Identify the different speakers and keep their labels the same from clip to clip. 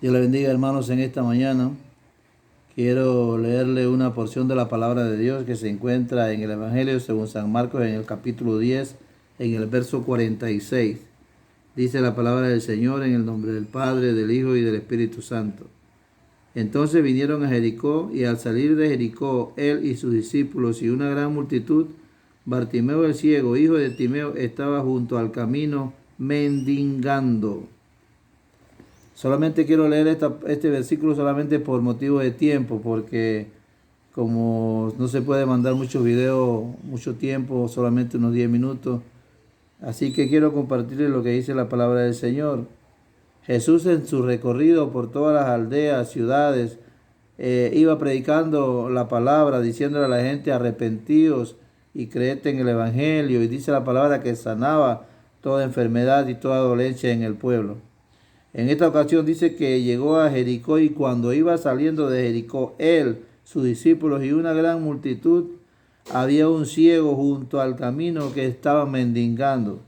Speaker 1: Dios le bendiga, hermanos, en esta mañana. Quiero leerle una porción de la palabra de Dios que se encuentra en el Evangelio según San Marcos, en el capítulo 10, en el verso 46. Dice la palabra del Señor en el nombre del Padre, del Hijo y del Espíritu Santo. Entonces vinieron a Jericó, y al salir de Jericó, él y sus discípulos y una gran multitud, Bartimeo el ciego, hijo de Timeo, estaba junto al camino mendigando. Solamente quiero leer este versículo solamente por motivo de tiempo, porque como no se puede mandar muchos videos, mucho tiempo, solamente unos 10 minutos. Así que quiero compartirles lo que dice la palabra del Señor. Jesús, en su recorrido por todas las aldeas, ciudades, iba predicando la palabra, diciéndole a la gente: arrepentíos y creed en el Evangelio. Y dice la palabra que sanaba toda enfermedad y toda dolencia en el pueblo. En esta ocasión dice que llegó a Jericó, y cuando iba saliendo de Jericó, él, sus discípulos y una gran multitud, había un ciego junto al camino que estaba mendigando.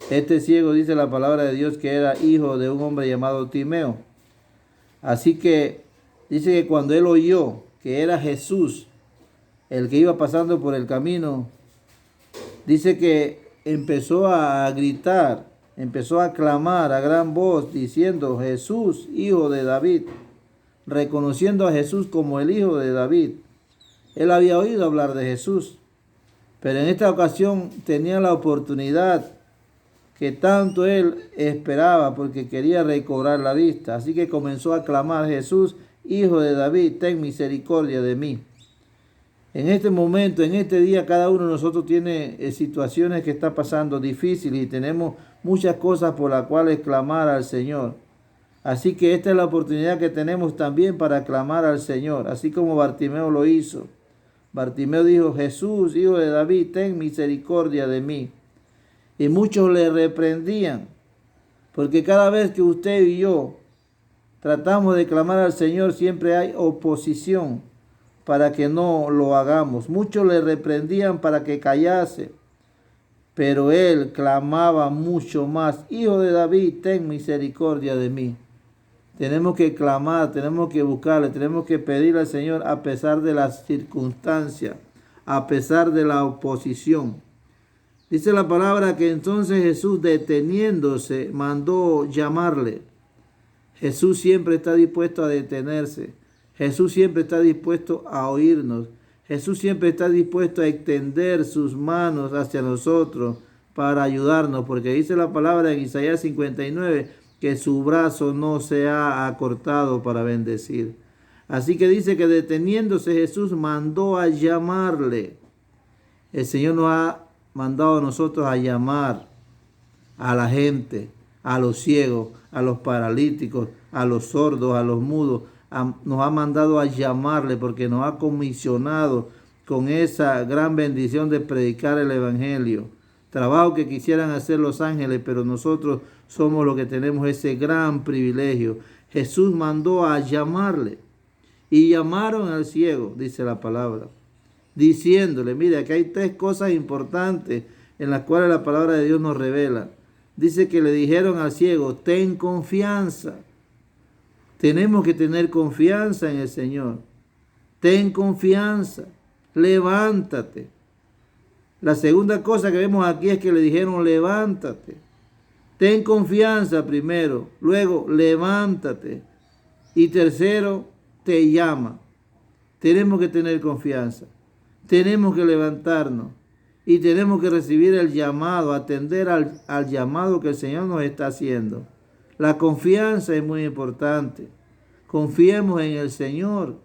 Speaker 1: Este ciego, dice la palabra de Dios, que era hijo de un hombre llamado Timeo. Así que dice que cuando él oyó que era Jesús el que iba pasando por el camino, dice que empezó a gritar, empezó a clamar a gran voz, diciendo: Jesús, hijo de David, reconociendo a Jesús como el hijo de David. Él había oído hablar de Jesús, pero en esta ocasión tenía la oportunidad que tanto él esperaba, porque quería recobrar la vista. Así que comenzó a clamar: Jesús, hijo de David, ten misericordia de mí. En este momento, en este día, cada uno de nosotros tiene situaciones que está pasando difíciles, y tenemos muchas cosas por las cuales clamar al Señor. Así que esta es la oportunidad que tenemos también para clamar al Señor, así como Bartimeo lo hizo. Bartimeo dijo: Jesús, hijo de David, ten misericordia de mí. Y muchos le reprendían, porque cada vez que usted y yo tratamos de clamar al Señor, siempre hay oposición para que no lo hagamos. Muchos le reprendían para que callase, pero él clamaba mucho más: Hijo de David, ten misericordia de mí. Tenemos que clamar, tenemos que buscarle, tenemos que pedirle al Señor a pesar de las circunstancias, a pesar de la oposición. Dice la palabra que entonces Jesús, deteniéndose, mandó llamarle. Jesús siempre está dispuesto a detenerse. Jesús siempre está dispuesto a oírnos. Jesús siempre está dispuesto a extender sus manos hacia nosotros para ayudarnos, porque dice la palabra en Isaías 59 que su brazo no se ha acortado para bendecir. Así que dice que deteniéndose Jesús mandó a llamarle. El Señor nos ha mandado a nosotros a llamar a la gente, a los ciegos, a los paralíticos, a los sordos, a los mudos. Nos ha mandado a llamarle, porque nos ha comisionado con esa gran bendición de predicar el Evangelio. Trabajo que quisieran hacer los ángeles, pero nosotros somos los que tenemos ese gran privilegio. Jesús mandó a llamarle, y llamaron al ciego, dice la palabra, diciéndole: mire, aquí hay tres cosas importantes en las cuales la palabra de Dios nos revela. Dice que le dijeron al ciego: ten confianza. Tenemos que tener confianza en el Señor. Ten confianza, levántate. La segunda cosa que vemos aquí es que le dijeron: levántate. Ten confianza primero, luego levántate, y tercero, te llama. Tenemos que tener confianza, tenemos que levantarnos y tenemos que recibir el llamado, atender al llamado que el Señor nos está haciendo. La confianza es muy importante. Confiemos en el Señor,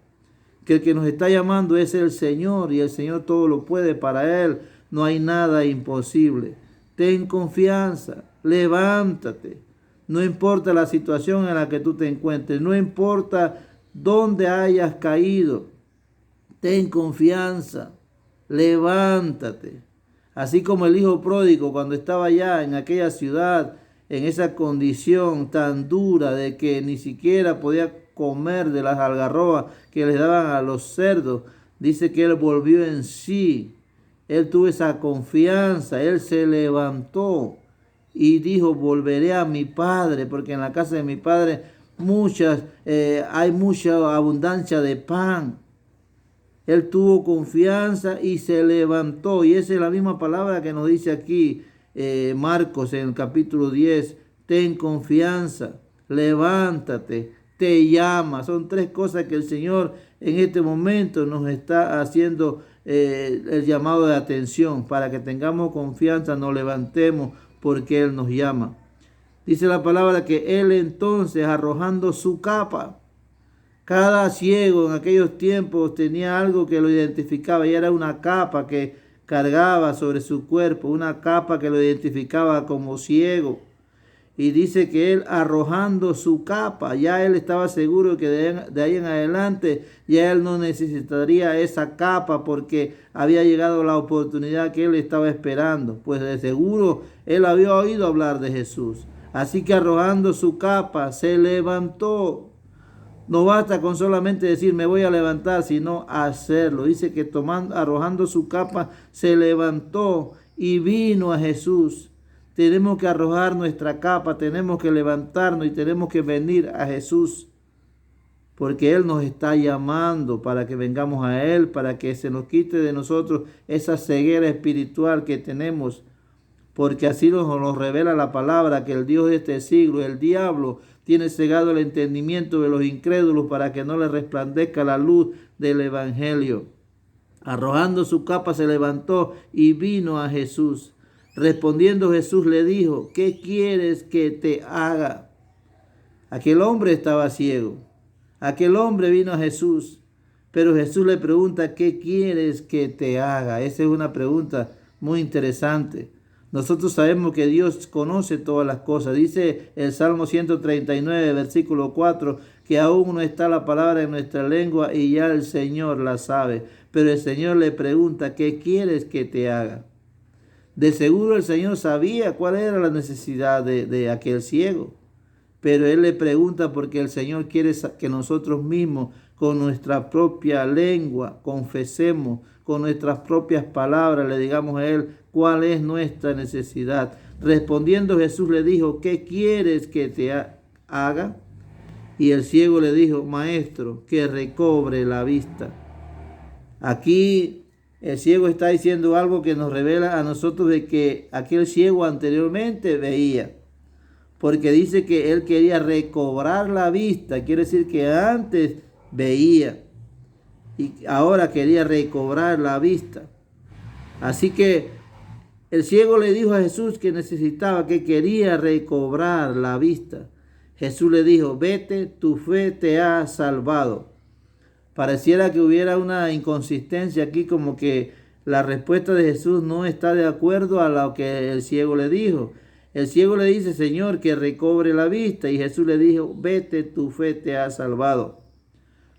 Speaker 1: que el que nos está llamando es el Señor, y el Señor todo lo puede. Para Él no hay nada imposible. Ten confianza, levántate. No importa la situación en la que tú te encuentres, no importa dónde hayas caído. Ten confianza, levántate. Así como el hijo pródigo, cuando estaba allá en aquella ciudad, en esa condición tan dura de que ni siquiera podía comer de las algarrobas que les daban a los cerdos, dice que él volvió en sí. Él tuvo esa confianza, él se levantó y dijo: volveré a mi padre, porque en la casa de mi padre hay mucha abundancia de pan. Él tuvo confianza y se levantó. Y esa es la misma palabra que nos dice aquí Marcos en el capítulo 10. Ten confianza, levántate, te llama. Son tres cosas que el Señor en este momento nos está haciendo el llamado de atención. Para que tengamos confianza, nos levantemos porque Él nos llama. Dice la palabra que Él entonces, arrojando su capa. Cada ciego en aquellos tiempos tenía algo que lo identificaba y era una capa que cargaba sobre su cuerpo, una capa que lo identificaba como ciego. Y dice que él arrojando su capa, ya él estaba seguro que de ahí en adelante ya él no necesitaría esa capa porque había llegado la oportunidad que él estaba esperando. Pues de seguro él había oído hablar de Jesús. Así que arrojando su capa se levantó. No basta con solamente decir me voy a levantar, sino hacerlo. Dice que arrojando su capa se levantó y vino a Jesús. Tenemos que arrojar nuestra capa, tenemos que levantarnos y tenemos que venir a Jesús. Porque Él nos está llamando para que vengamos a Él, para que se nos quite de nosotros esa ceguera espiritual que tenemos. Porque así nos revela la palabra, que el Dios de este siglo, el diablo, tiene cegado el entendimiento de los incrédulos para que no les resplandezca la luz del evangelio. Arrojando su capa se levantó y vino a Jesús. Respondiendo Jesús le dijo, ¿qué quieres que te haga? Aquel hombre estaba ciego. Aquel hombre vino a Jesús. Pero Jesús le pregunta, ¿qué quieres que te haga? Esa es una pregunta muy interesante. Nosotros sabemos que Dios conoce todas las cosas. Dice el Salmo 139, versículo 4, que aún no está la palabra en nuestra lengua y ya el Señor la sabe. Pero el Señor le pregunta, ¿qué quieres que te haga? De seguro el Señor sabía cuál era la necesidad de aquel ciego. Pero Él le pregunta porque el Señor quiere que nosotros mismos, con nuestra propia lengua, confesemos, con nuestras propias palabras, le digamos a Él cuál es nuestra necesidad. Respondiendo Jesús le dijo, ¿qué quieres que te haga? Y el ciego le dijo, Maestro, que recobre la vista. Aquí el ciego está diciendo algo que nos revela a nosotros de que aquel ciego anteriormente veía. Porque dice que él quería recobrar la vista. Quiere decir que antes veía y ahora quería recobrar la vista. Así que el ciego le dijo a Jesús que necesitaba, que quería recobrar la vista. Jesús le dijo, vete, tu fe te ha salvado. Pareciera que hubiera una inconsistencia aquí, como que la respuesta de Jesús no está de acuerdo a lo que el ciego le dijo. El ciego le dice, Señor, que recobre la vista. Y Jesús le dijo, vete, tu fe te ha salvado.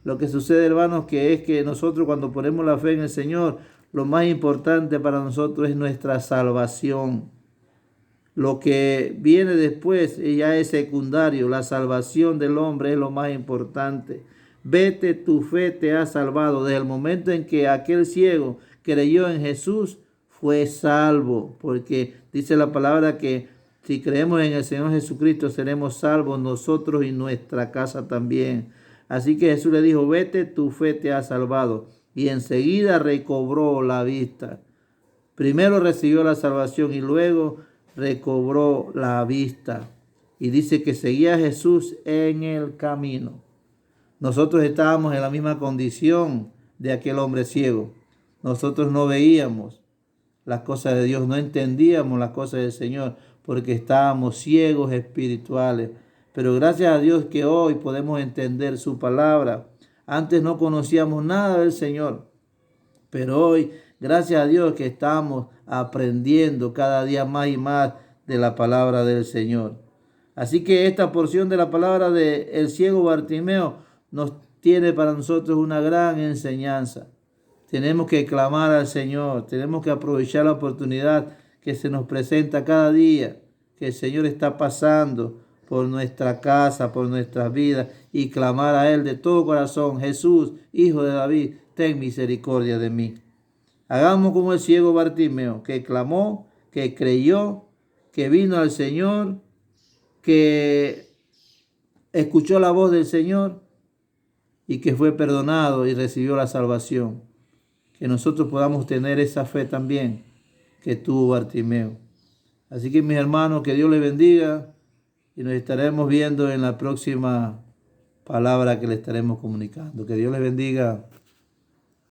Speaker 1: Lo que sucede, hermanos, que es que nosotros cuando ponemos la fe en el Señor, lo más importante para nosotros es nuestra salvación. Lo que viene después ya es secundario. La salvación del hombre es lo más importante. Vete, tu fe te ha salvado. Desde el momento en que aquel ciego creyó en Jesús, fue salvo. Porque dice la palabra que si creemos en el Señor Jesucristo, seremos salvos nosotros y nuestra casa también. Así que Jesús le dijo, vete, tu fe te ha salvado. Y enseguida recobró la vista. Primero recibió la salvación y luego recobró la vista. Y dice que seguía a Jesús en el camino. Nosotros estábamos en la misma condición de aquel hombre ciego. Nosotros no veíamos las cosas de Dios, no entendíamos las cosas del Señor, porque estábamos ciegos espirituales. Pero gracias a Dios que hoy podemos entender su palabra. Antes no conocíamos nada del Señor, pero hoy, gracias a Dios que estamos aprendiendo cada día más y más de la palabra del Señor. Así que esta porción de la palabra del ciego Bartimeo nos tiene para nosotros una gran enseñanza. Tenemos que clamar al Señor, tenemos que aprovechar la oportunidad que se nos presenta cada día, que el Señor está pasando por nuestra casa, por nuestras vidas, y clamar a Él de todo corazón, Jesús, Hijo de David, ten misericordia de mí. Hagamos como el ciego Bartimeo, que clamó, que creyó, que vino al Señor, que escuchó la voz del Señor y que fue perdonado y recibió la salvación. Que nosotros podamos tener esa fe también que tuvo Bartimeo. Así que mis hermanos, que Dios les bendiga y nos estaremos viendo en la próxima palabra que le estaremos comunicando. Que Dios les bendiga.